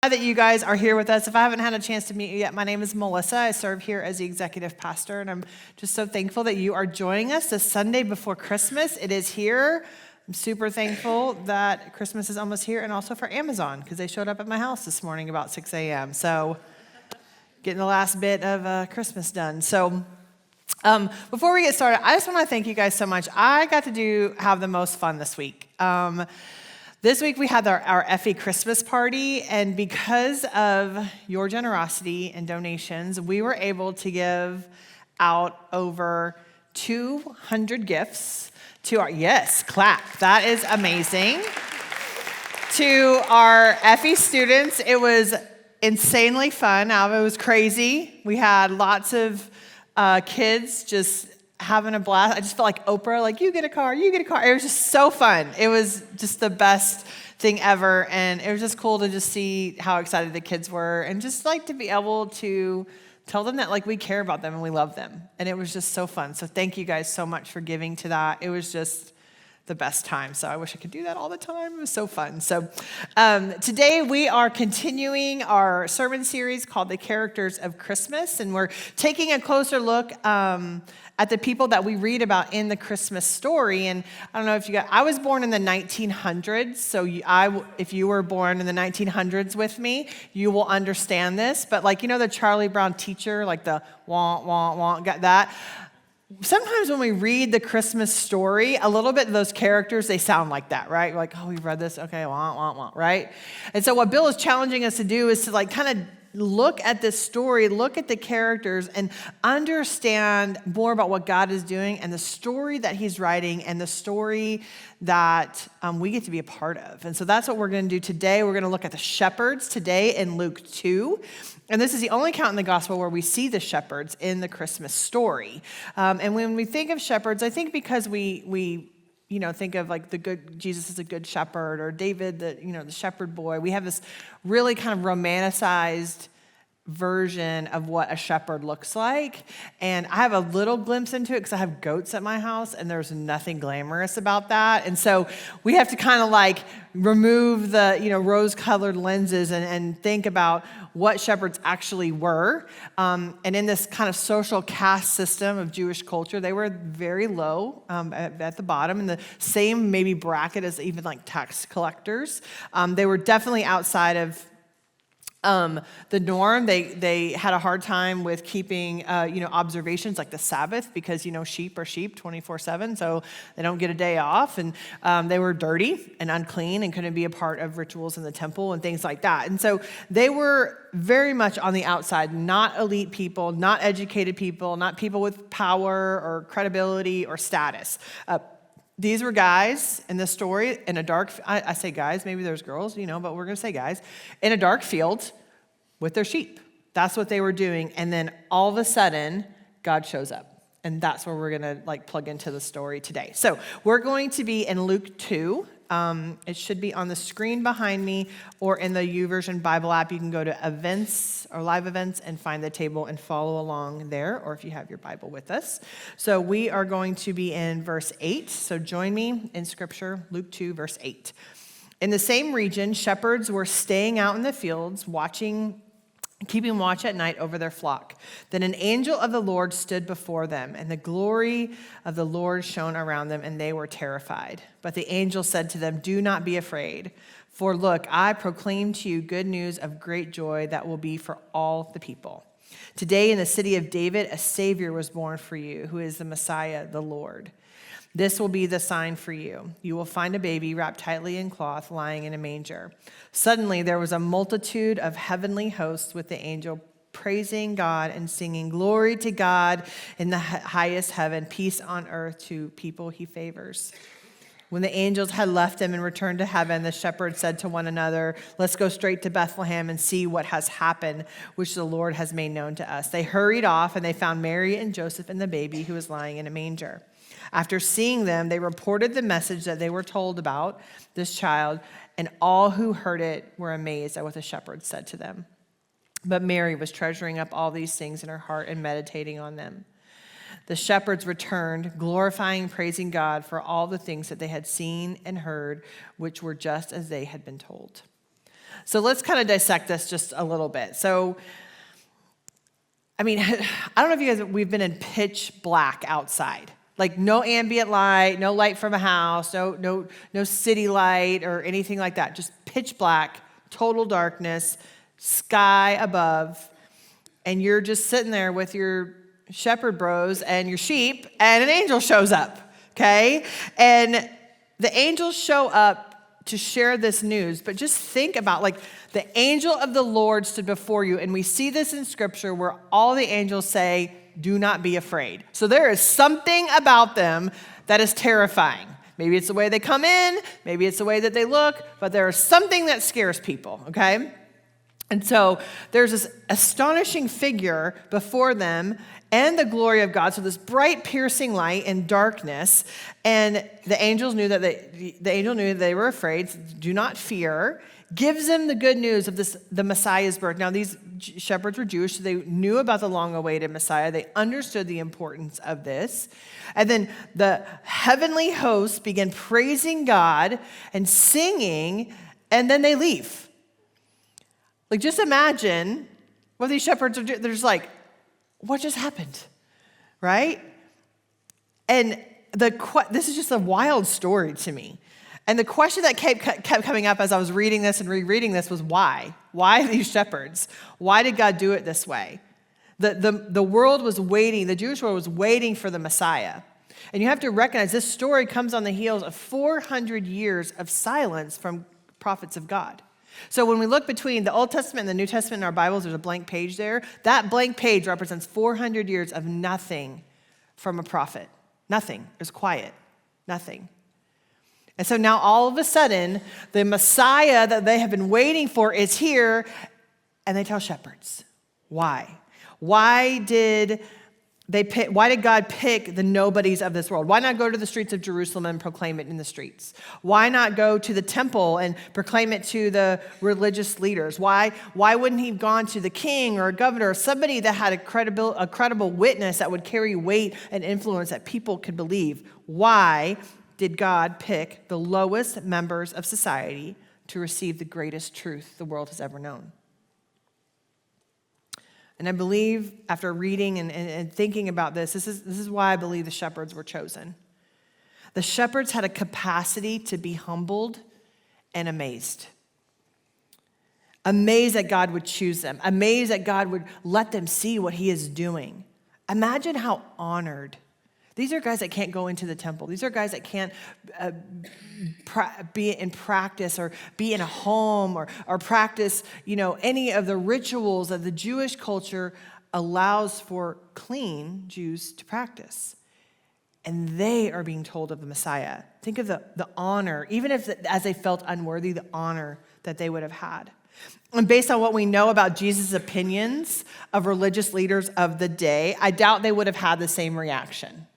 That you guys are here with us. If I haven't had a chance to meet you yet, my name is Melissa. I serve here as the executive pastor, and I'm just so thankful that you are joining us this Sunday before Christmas. It is here. I'm super thankful that Christmas is almost here, and also for Amazon, because they showed up at my house this morning about 6 a.m. So getting the last bit of Christmas done. So before we get started, I just want to thank you guys so much. I got to have the most fun this week. This week we had our Effie Christmas party, and because of your generosity and donations, we were able to give out over 200 gifts to our, yes, clap, that is amazing, to our Effie students. It was insanely fun. It was crazy. We had lots of kids just having a blast. I just felt like Oprah, like, you get a car, you get a car. It was just so fun. It was just the best thing ever. And it was just cool to just see how excited the kids were and just like to be able to tell them that like we care about them and we love them. And it was just so fun. So thank you guys so much for giving to that. It was just the best time. So I wish I could do that all the time. It was so fun. So today we are continuing our sermon series called The Characters of Christmas. And we're taking a closer look at the people that we read about in the Christmas story. And I don't know if you got, I was born in the 1900s. So if you were born in the 1900s with me, you will understand this. But like, you know, the Charlie Brown teacher, like the wah, wah, wah, got that. Sometimes when we read the Christmas story, a little bit of those characters, they sound like that, right? We're like, oh, we've read this. Okay, wah, wah, wah, right? And so what Bill is challenging us to do is to like kind of look at this story, look at the characters, and understand more about what God is doing and the story that he's writing and the story that we get to be a part of. And so that's what we're going to do today. We're going to look at the shepherds today in Luke 2. And this is the only account in the gospel where we see the shepherds in the Christmas story. And when we think of shepherds, I think because we think of like Jesus is a good shepherd, or David, the shepherd boy. We have this really kind of romanticized version of what a shepherd looks like. And I have a little glimpse into it because I have goats at my house, and there's nothing glamorous about that. And so we have to kind of like remove the, rose-colored lenses and think about what shepherds actually were. And in this kind of social caste system of Jewish culture, they were very low at the bottom, in the same maybe bracket as even like tax collectors. They were definitely outside of the norm. They had a hard time with keeping, observations like the Sabbath, because, sheep are sheep 24/7, so they don't get a day off. And they were dirty and unclean and couldn't be a part of rituals in the temple and things like that. And so they were very much on the outside, not elite people, not educated people, not people with power or credibility or status. These were guys in the story in a dark, I say guys, maybe there's girls, but we're going to say guys, in a dark field with their sheep. That's what they were doing. And then all of a sudden, God shows up. And that's where we're going to like plug into the story today. So we're going to be in Luke 2. It should be on the screen behind me, or in the YouVersion Bible app. You can go to events or live events and find the table and follow along there, or if you have your Bible with us. So we are going to be in verse 8. So join me in Scripture, Luke 2, verse 8. In the same region, shepherds were staying out in the fields, keeping watch at night over their flock. Then an angel of the Lord stood before them, and the glory of the Lord shone around them, and they were terrified. But the angel said to them, "Do not be afraid, for look, I proclaim to you good news of great joy that will be for all the people. Today in the city of David, a Savior was born for you, who is the Messiah, the Lord. This will be the sign for you. You will find a baby wrapped tightly in cloth, lying in a manger." Suddenly there was a multitude of heavenly hosts with the angel praising God and singing, "Glory to God in the highest heaven, peace on earth to people he favors." When the angels had left them and returned to heaven, the shepherds said to one another, "Let's go straight to Bethlehem and see what has happened, which the Lord has made known to us." They hurried off, and they found Mary and Joseph and the baby, who was lying in a manger. After seeing them, they reported the message that they were told about this child, and all who heard it were amazed at what the shepherds said to them. But Mary was treasuring up all these things in her heart and meditating on them. The shepherds returned, glorifying and praising God for all the things that they had seen and heard, which were just as they had been told. So let's kind of dissect this just a little bit. So, I mean, I don't know if you guys, we've been in pitch black outside. Like no ambient light, no light from a house, no city light or anything like that. Just pitch black, total darkness, sky above. And you're just sitting there with your shepherd bros and your sheep, and an angel shows up, okay? And the angels show up to share this news, but just think about, like, the angel of the Lord stood before you, and we see this in Scripture where all the angels say, do not be afraid. So there is something about them that is terrifying. Maybe it's the way they come in, maybe it's the way that they look, but there is something that scares people, okay? And so there's this astonishing figure before them and the glory of God. So this bright, piercing light and darkness. And the angels knew that they were afraid. So do not fear. Gives them the good news of the Messiah's birth. Now, these shepherds were Jewish, so they knew about the long-awaited Messiah. They understood the importance of this. And then the heavenly hosts began praising God and singing, and then they leave. Like, just imagine what these shepherds are doing. They're just like, what just happened, right? And this is just a wild story to me. And the question that kept coming up as I was reading this and rereading this was why? Why these shepherds? Why did God do it this way? The world was waiting, the Jewish world was waiting for the Messiah. And you have to recognize this story comes on the heels of 400 years of silence from prophets of God. So when we look between the Old Testament and the New Testament in our Bibles, there's a blank page there. That blank page represents 400 years of nothing from a prophet. Nothing. It was quiet. Nothing. And so now all of a sudden, the Messiah that they have been waiting for is here, and they tell shepherds. Why? Why did God pick the nobodies of this world? Why not go to the streets of Jerusalem and proclaim it in the streets? Why not go to the temple and proclaim it to the religious leaders? Why wouldn't he have gone to the king or a governor or somebody that had a credible witness that would carry weight and influence that people could believe? Why did God pick the lowest members of society to receive the greatest truth the world has ever known? And I believe after reading and thinking about this is why I believe the shepherds were chosen. The shepherds had a capacity to be humbled and amazed. Amazed that God would choose them. Amazed that God would let them see what he is doing. Imagine how honored. These are guys that can't go into the temple. These are guys that can't be in practice or be in a home or practice, any of the rituals that the Jewish culture allows for clean Jews to practice. And they are being told of the Messiah. Think of the honor, even if as they felt unworthy, the honor that they would have had. And based on what we know about Jesus' opinions of religious leaders of the day, I doubt they would have had the same reaction.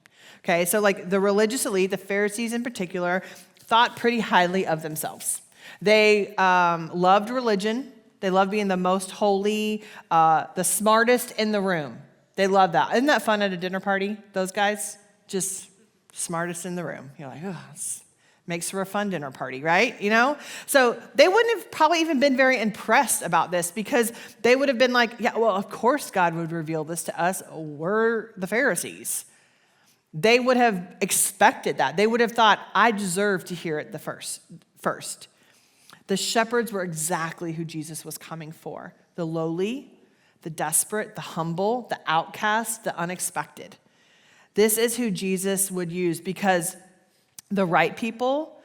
Okay, so like the religious elite, the Pharisees in particular, thought pretty highly of themselves. They loved religion. They loved being the most holy, the smartest in the room. They loved that. Isn't that fun at a dinner party, those guys? Just smartest in the room. You're like, oh, this makes for a fun dinner party, right? So they wouldn't have probably even been very impressed about this because they would have been like, yeah, well, of course God would reveal this to us. We're the Pharisees. They would have expected that. They would have thought, I deserve to hear it first. The shepherds were exactly who Jesus was coming for. The lowly, the desperate, the humble, the outcast, the unexpected. This is who Jesus would use because the right people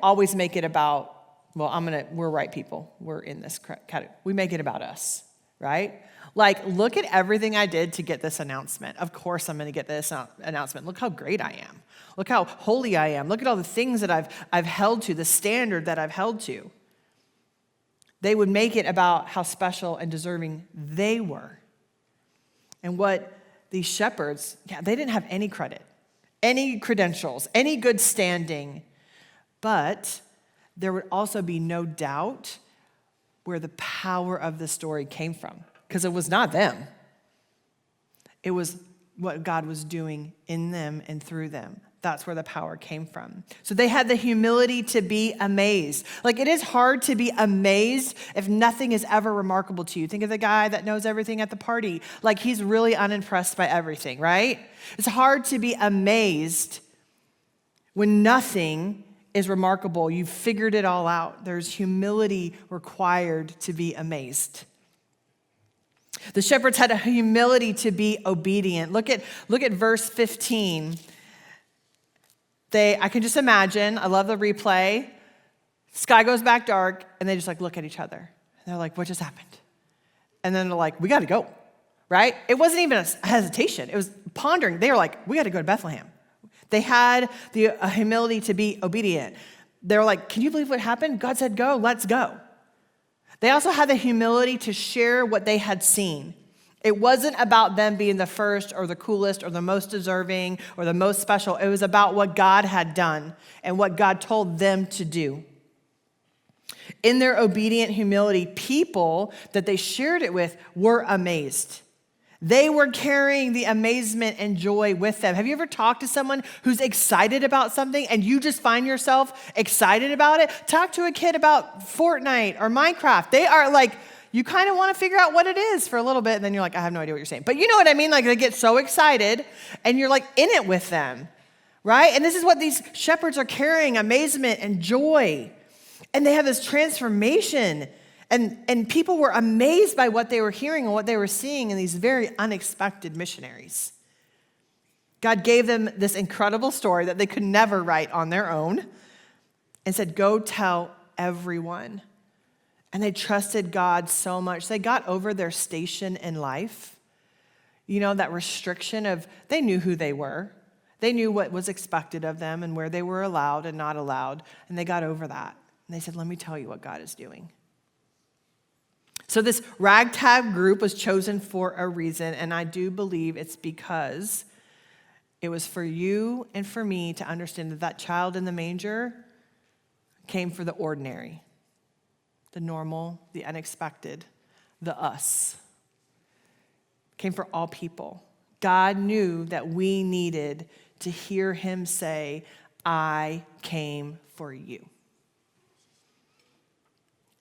always make it about, we're right people. We're in this category. We make it about us, right? Like, look at everything I did to get this announcement. Of course I'm going to get this announcement. Look how great I am. Look how holy I am. Look at all the things that I've held to, the standard that I've held to. They would make it about how special and deserving they were. And what these shepherds, they didn't have any credit, any credentials, any good standing. But there would also be no doubt where the power of the story came from. Because it was not them. It was what God was doing in them and through them. That's where the power came from. So they had the humility to be amazed. Like, it is hard to be amazed if nothing is ever remarkable to you. Think of the guy that knows everything at the party. Like, he's really unimpressed by everything, right? It's hard to be amazed when nothing is remarkable. You've figured it all out. There's humility required to be amazed. The shepherds had a humility to be obedient. Look at verse 15. I can just imagine, I love the replay. Sky goes back dark, and they just like look at each other. And they're like, what just happened? And then they're like, we got to go, right? It wasn't even a hesitation. It was pondering. They were like, we got to go to Bethlehem. They had the humility to be obedient. They were like, can you believe what happened? God said go, let's go. They also had the humility to share what they had seen. It wasn't about them being the first or the coolest or the most deserving or the most special. It was about what God had done and what God told them to do. In their obedient humility, people that they shared it with were amazed. They were carrying the amazement and joy with them. Have you ever talked to someone who's excited about something and you just find yourself excited about it? Talk to a kid about Fortnite or Minecraft. They are like, you kind of want to figure out what it is for a little bit, and then you're like, I have no idea what you're saying. But you know what I mean? Like, they get so excited, and you're like in it with them, right? And this is what these shepherds are carrying, amazement and joy. And they have this transformation. And people were amazed by what they were hearing and what they were seeing in these very unexpected missionaries. God gave them this incredible story that they could never write on their own and said, go tell everyone. And they trusted God so much. They got over their station in life. You know, that restriction of, they knew who they were. They knew what was expected of them and where they were allowed and not allowed. And they got over that. And they said, let me tell you what God is doing. So this ragtag group was chosen for a reason. And I do believe it's because it was for you and for me to understand that that child in the manger came for the ordinary, the normal, the unexpected, the us. Came for all people. God knew that we needed to hear him say, I came for you.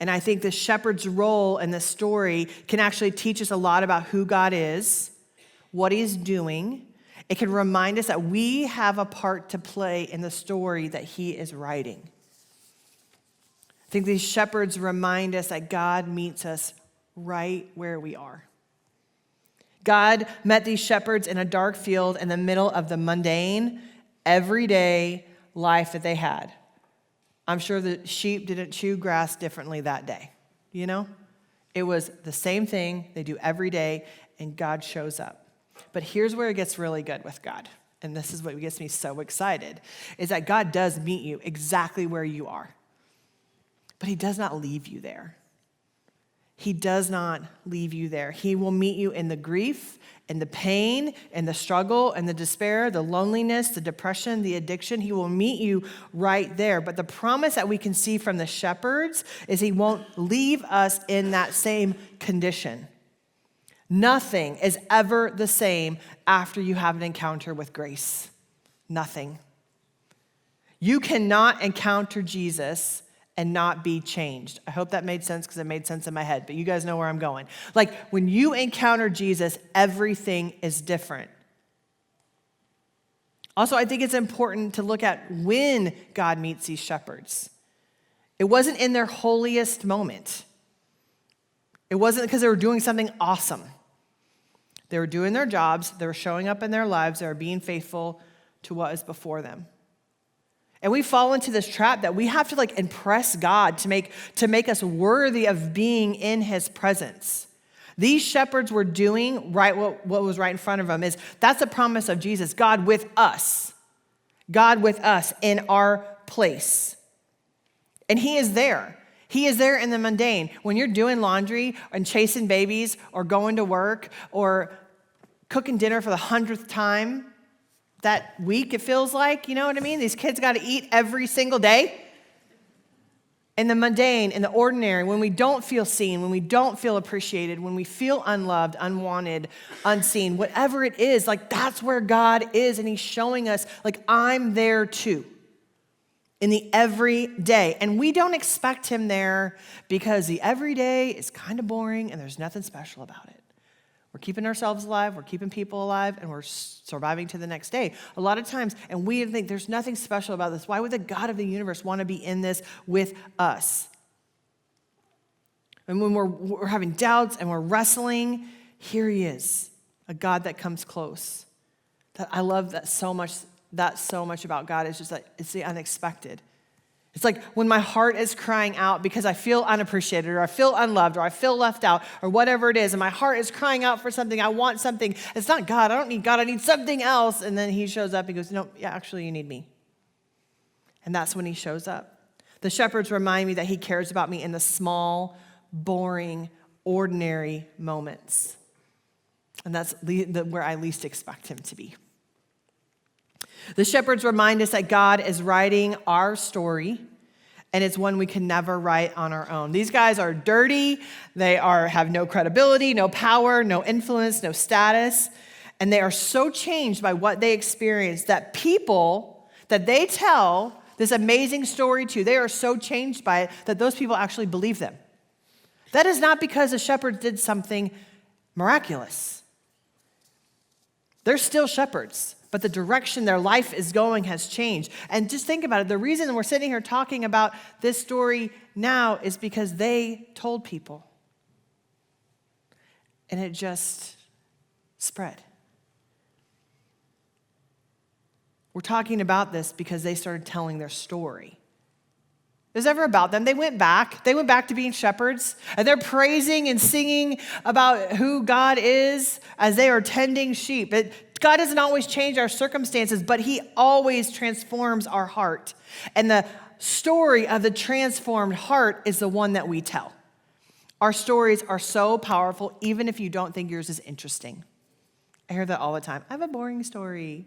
And I think the shepherd's role in this story can actually teach us a lot about who God is, what he's doing. It can remind us that we have a part to play in the story that he is writing. I think these shepherds remind us that God meets us right where we are. God met these shepherds in a dark field in the middle of the mundane, everyday life that they had. I'm sure the sheep didn't chew grass differently that day, you know? It was the same thing they do every day, and God shows up. But here's where it gets really good with God, and this is what gets me so excited, is that God does meet you exactly where you are. But he does not leave you there. He does not leave you there. He will meet you in the grief, in the pain, in the struggle, in the despair, the loneliness, the depression, the addiction. He will meet you right there. But the promise that we can see from the shepherds is he won't leave us in that same condition. Nothing is ever the same after you have an encounter with grace. Nothing. You cannot encounter Jesus and not be changed. I hope that made sense because it made sense in my head, but you guys know where I'm going. Like, when you encounter Jesus, everything is different. Also, I think it's important to look at when God meets these shepherds. It wasn't in their holiest moment. It wasn't because they were doing something awesome. They were doing their jobs, they were showing up in their lives, they were being faithful to what is before them. And we fall into this trap that we have to impress God to make us worthy of being in his presence. These shepherds were doing right what was right in front of them. That's a promise of Jesus, God with us in our place. And he is there. He is there in the mundane. When you're doing laundry and chasing babies or going to work or cooking dinner for the 100th time, that week, it feels like, you know what I mean? These kids got to eat every single day. In the mundane, in the ordinary, when we don't feel seen, when we don't feel appreciated, when we feel unloved, unwanted, unseen, whatever it is, like that's where God is, and he's showing us, like, I'm there too. In the everyday. And we don't expect him there because the everyday is kind of boring and there's nothing special about it. We're keeping ourselves alive, we're keeping people alive, and we're surviving to the next day. A lot of times, and we think there's nothing special about this. Why would the God of the universe want to be in this with us? And when we're having doubts and we're wrestling, here he is, a God that comes close. That I love that so much. That's so much about God. It's just like, it's the unexpected. It's like when my heart is crying out because I feel unappreciated or I feel unloved or I feel left out or whatever it is, and my heart is crying out for something. I want something. It's not God. I don't need God. I need something else. And then he shows up and goes, no, yeah, actually you need me. And that's when he shows up. The shepherds remind me that he cares about me in the small, boring, ordinary moments. And that's where I least expect him to be. The shepherds remind us that God is writing our story, and it's one we can never write on our own. These guys are dirty. They have no credibility, no power, no influence, no status, and they are so changed by what they experience that people that they tell this amazing story to, they are so changed by it that those people actually believe them. That is not because the shepherds did something miraculous. They're still shepherds. But the direction their life is going has changed. And just think about it. The reason we're sitting here talking about this story now is because they told people. And it just spread. We're talking about this because they started telling their story. It was ever about them. They went back to being shepherds, and they're praising and singing about who God is as they are tending sheep. God doesn't always change our circumstances, but he always transforms our heart. And the story of the transformed heart is the one that we tell. Our stories are so powerful, even if you don't think yours is interesting. I hear that all the time. I have a boring story.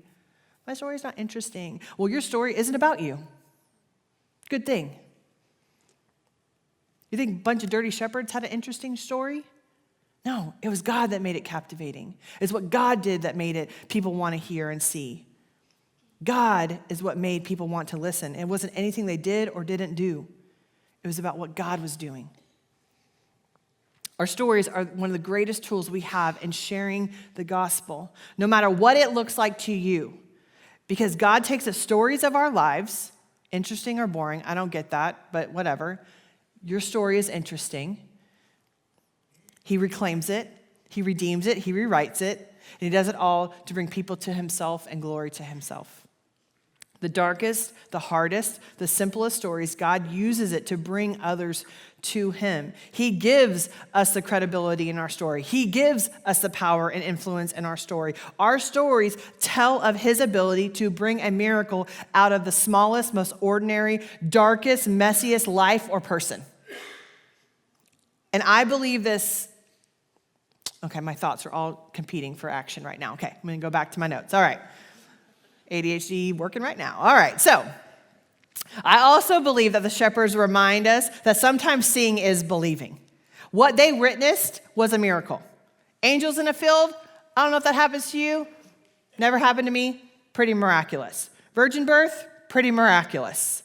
My story is not interesting. Well, your story isn't about you. Good thing. You think a bunch of dirty shepherds had an interesting story? No, it was God that made it captivating. It's what God did that made it people want to hear and see. God is what made people want to listen. It wasn't anything they did or didn't do. It was about what God was doing. Our stories are one of the greatest tools we have in sharing the gospel, no matter what it looks like to you. Because God takes the stories of our lives, interesting or boring, I don't get that, but whatever. Your story is interesting. He reclaims it, he redeems it, he rewrites it, and he does it all to bring people to himself and glory to himself. The darkest, the hardest, the simplest stories, God uses it to bring others to him. He gives us the credibility in our story. He gives us the power and influence in our story. Our stories tell of his ability to bring a miracle out of the smallest, most ordinary, darkest, messiest life or person. And I believe this. Okay, my thoughts are all competing for action right now. Okay, I'm going to go back to my notes. All right. ADHD working right now. All right, so I also believe that the shepherds remind us that sometimes seeing is believing. What they witnessed was a miracle. Angels in a field, I don't know if that happens to you. Never happened to me. Pretty miraculous. Virgin birth, pretty miraculous.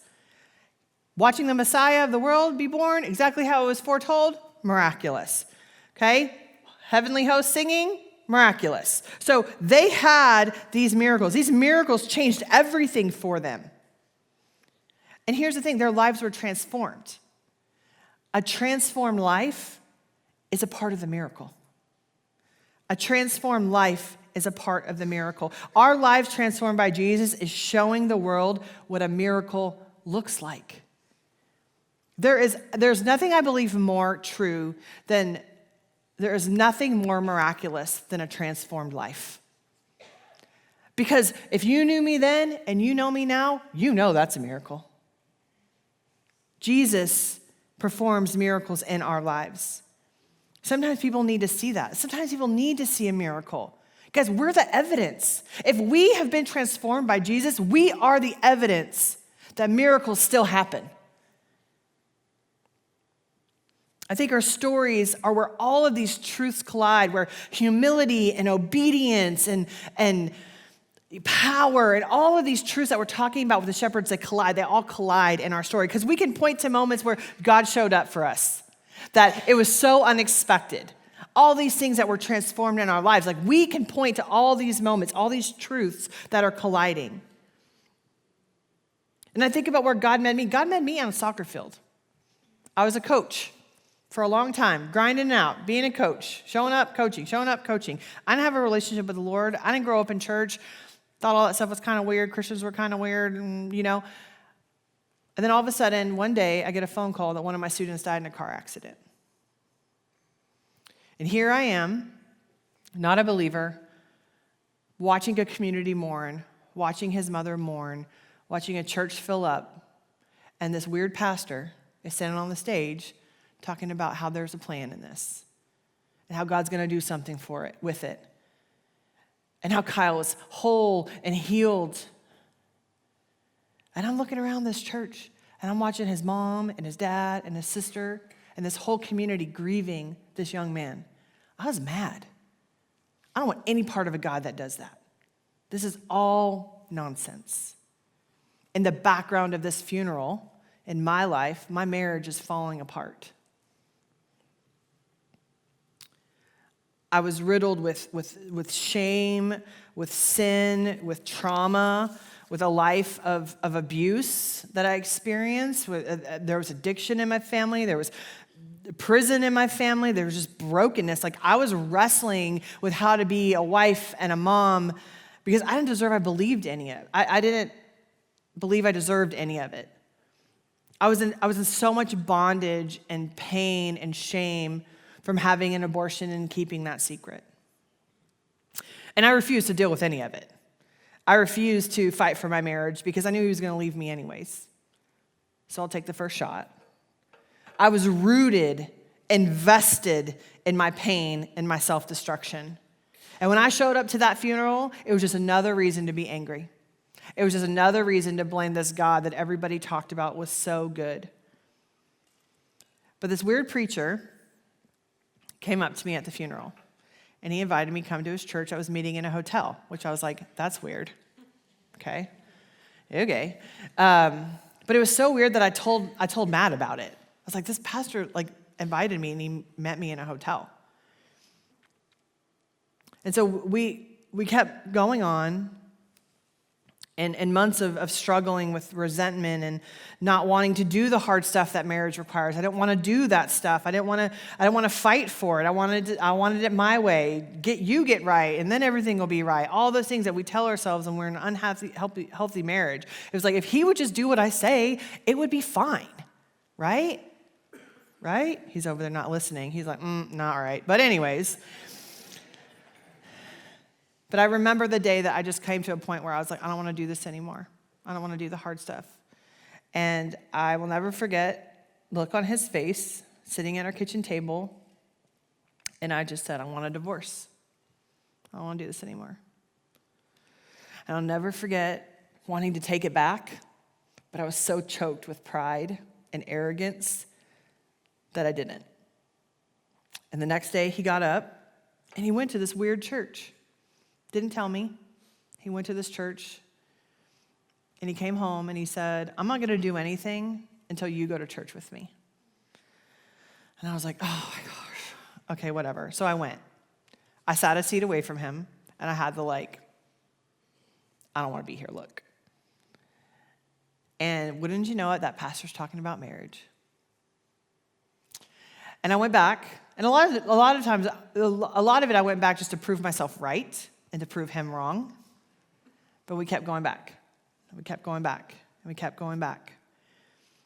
Watching the Messiah of the world be born, exactly how it was foretold, miraculous. Okay? Heavenly host singing, miraculous. So they had these miracles. These miracles changed everything for them. And here's the thing, their lives were transformed. A transformed life is a part of the miracle. A transformed life is a part of the miracle. Our lives transformed by Jesus is showing the world what a miracle looks like. There's nothing I believe more true than there is nothing more miraculous than a transformed life. Because if you knew me then and you know me now, you know that's a miracle. Jesus performs miracles in our lives. Sometimes people need to see that. Sometimes people need to see a miracle. Guys, we're the evidence. If we have been transformed by Jesus, we are the evidence that miracles still happen. I think our stories are where all of these truths collide, where humility and obedience and power and all of these truths that we're talking about with the shepherds, they all collide in our story. Because we can point to moments where God showed up for us, that it was so unexpected. All these things that were transformed in our lives. Like we can point to all these moments, all these truths that are colliding. And I think about where God met me. God met me on a soccer field. I was a coach for a long time, grinding it out, being a coach, showing up, coaching. I didn't have a relationship with the Lord. I didn't grow up in church. Thought all that stuff was kind of weird. Christians were kind of weird, and And then all of a sudden, one day, I get a phone call that one of my students died in a car accident. And here I am, not a believer, watching a community mourn, watching his mother mourn, watching a church fill up, and this weird pastor is standing on the stage talking about how there's a plan in this and how God's going to do something with it, and how Kyle is whole and healed. And I'm looking around this church, and I'm watching his mom and his dad and his sister and this whole community grieving this young man. I was mad. I don't want any part of a God that does that. This is all nonsense. In the background of this funeral, in my life, my marriage is falling apart. I was riddled with shame, with sin, with trauma, with a life of abuse that I experienced. There was addiction in my family. There was prison in my family. There was just brokenness. Like I was wrestling with how to be a wife and a mom because I believed any of it. I didn't believe I deserved any of it. I was in so much bondage and pain and shame from having an abortion and keeping that secret. And I refused to deal with any of it. I refused to fight for my marriage because I knew he was going to leave me anyways. So I'll take the first shot. I was rooted, invested in my pain and my self-destruction. And when I showed up to that funeral, it was just another reason to be angry. It was just another reason to blame this God that everybody talked about was so good. But this weird preacher came up to me at the funeral, and he invited me to come to his church. I was meeting in a hotel, which I was like, that's weird. Okay. But it was so weird that I told Matt about it. I was like, this pastor invited me, and he met me in a hotel. And so we kept going on, and months of struggling with resentment and not wanting to do the hard stuff that marriage requires. I didn't want to do that stuff. I didn't want to fight for it. I wanted it my way. Get right, and then everything will be right. All those things that we tell ourselves when we're in an unhealthy, healthy marriage. It was like, if he would just do what I say, it would be fine, right? Right? He's over there not listening. He's like, not right. But anyways. But I remember the day that I just came to a point where I was like, I don't want to do this anymore. I don't want to do the hard stuff. And I will never forget the look on his face, sitting at our kitchen table, and I just said, I want a divorce. I don't want to do this anymore. And I'll never forget wanting to take it back, but I was so choked with pride and arrogance that I didn't. And the next day he got up and he went to this weird church. Didn't tell me. He went to this church, and he came home, and he said, I'm not going to do anything until you go to church with me. And I was like, oh my gosh. Okay, whatever. So I went. I sat a seat away from him, and I had the I don't want to be here look. And wouldn't you know it, that pastor's talking about marriage. And I went back, and a lot of times, a lot of it I went back just to prove myself right and to prove him wrong. But we kept going back. We kept going back. And we kept going back.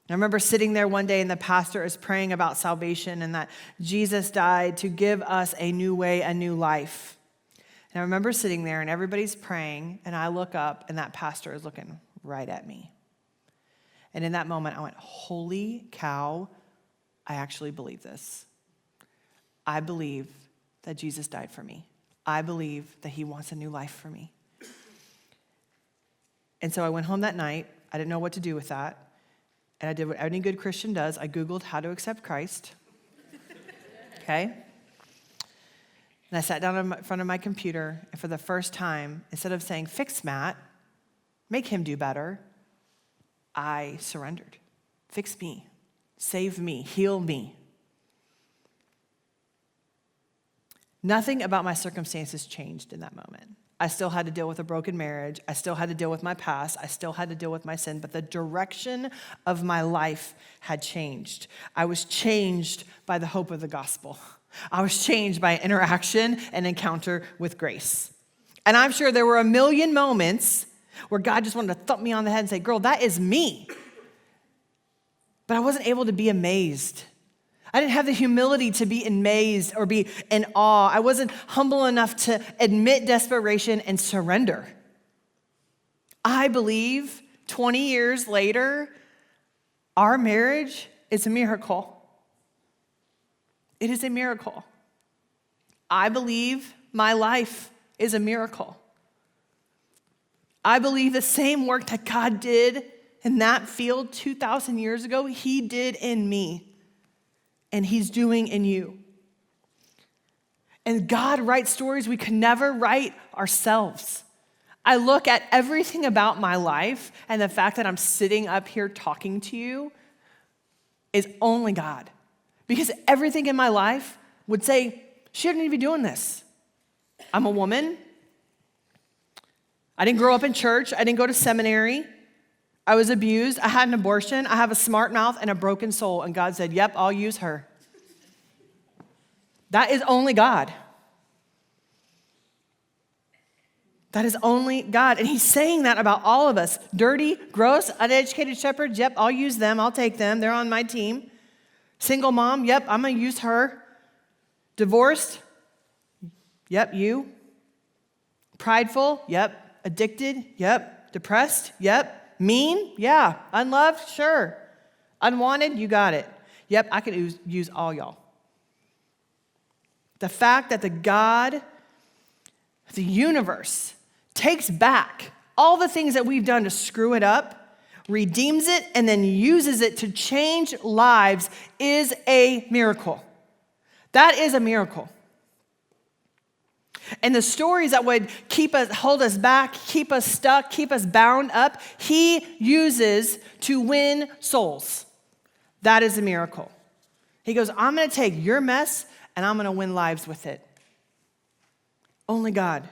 And I remember sitting there one day, and the pastor is praying about salvation and that Jesus died to give us a new way, a new life. And I remember sitting there, and everybody's praying, and I look up, and that pastor is looking right at me. And in that moment, I went, holy cow, I actually believe this. I believe that Jesus died for me. I believe that he wants a new life for me. And so I went home that night. I didn't know what to do with that. And I did what any good Christian does. I Googled how to accept Christ. okay? And I sat down in front of my computer, and for the first time, instead of saying, fix Matt, make him do better, I surrendered. Fix me, save me, heal me. Nothing about my circumstances changed in that moment. I still had to deal with a broken marriage. I still had to deal with my past. I still had to deal with my sin, but the direction of my life had changed. I was changed by the hope of the gospel. I was changed by interaction and encounter with grace. And I'm sure there were a million moments where God just wanted to thump me on the head and say, girl, that is me. But I wasn't able to be amazed. I didn't have the humility to be amazed or be in awe. I wasn't humble enough to admit desperation and surrender. I believe 20 years later, our marriage is a miracle. It is a miracle. I believe my life is a miracle. I believe the same work that God did in that field 2,000 years ago, he did in me. And he's doing in you. And God writes stories we can never write ourselves. I look at everything about my life, and the fact that I'm sitting up here talking to you is only God. Because everything in my life would say, she shouldn't even be doing this. I'm a woman. I didn't grow up in church. I didn't go to seminary. I was abused. I had an abortion. I have a smart mouth and a broken soul. And God said, yep, I'll use her. That is only God. That is only God. And he's saying that about all of us. Dirty, gross, uneducated shepherds, yep, I'll use them. I'll take them. They're on my team. Single mom, yep, I'm going to use her. Divorced, yep, you. Prideful, yep. Addicted, yep. Depressed, yep. Mean? Yeah. Unloved? Sure. Unwanted? You got it. Yep, I could use all y'all. The fact that the God of the universe takes back all the things that we've done to screw it up, redeems it, and then uses it to change lives is a miracle. That is a miracle. And the stories that would hold us back, keep us stuck, keep us bound up, he uses to win souls. That is a miracle. He goes, I'm going to take your mess and I'm going to win lives with it. Only God.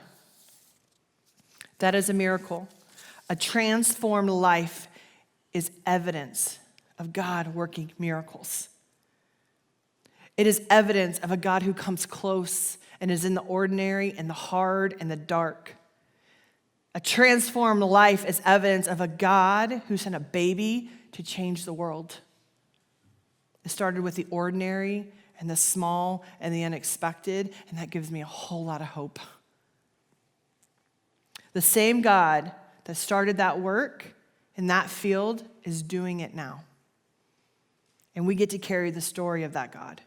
That is a miracle. A transformed life is evidence of God working miracles. It is evidence of a God who comes close and is in the ordinary and the hard and the dark. A transformed life is evidence of a God who sent a baby to change the world. It started with the ordinary and the small and the unexpected, and that gives me a whole lot of hope. The same God that started that work in that field is doing it now. And we get to carry the story of that God.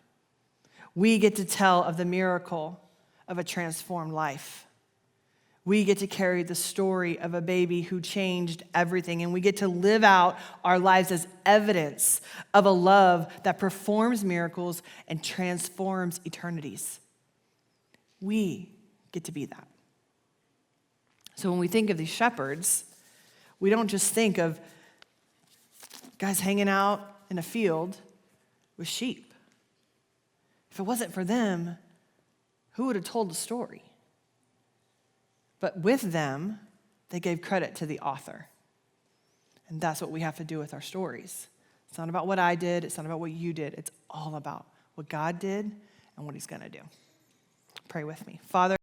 We get to tell of the miracle of a transformed life. We get to carry the story of a baby who changed everything, and we get to live out our lives as evidence of a love that performs miracles and transforms eternities. We get to be that. So when we think of these shepherds, we don't just think of guys hanging out in a field with sheep. If it wasn't for them, who would have told the story? But with them, they gave credit to the author. And that's what we have to do with our stories. It's not about what I did. It's not about what you did. It's all about what God did and what he's going to do. Pray with me. Father,